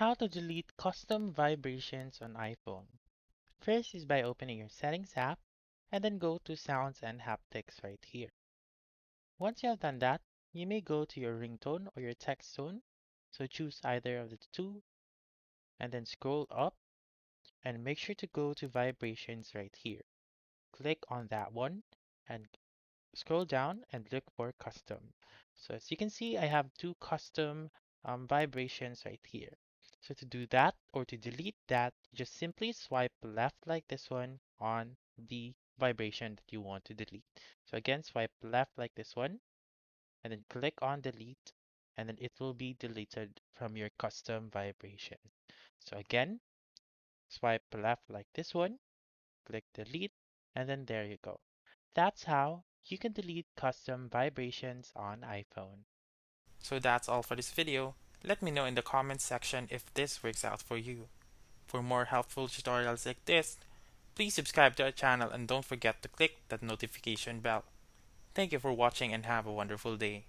How to delete custom vibrations on iPhone. First is by opening your Settings app and then go to Sounds and Haptics right here. Once you have done that, you may go to your ringtone or your text tone. So choose either of the two and then scroll up and make sure to go to vibrations right here. Click on that one and scroll down and look for custom. So as you can see, I have two custom vibrations right here. So to do that or to delete that, just simply swipe left like this one on the vibration that you want to delete. So again, swipe left like this one and then click on delete and then it will be deleted from your custom vibration. So again, swipe left like this one, click delete, and then there you go. That's how you can delete custom vibrations on iPhone. So that's all for this video. Let me know in the comments section if this works out for you. For more helpful tutorials like this, please subscribe to our channel and don't forget to click that notification bell. Thank you for watching and have a wonderful day.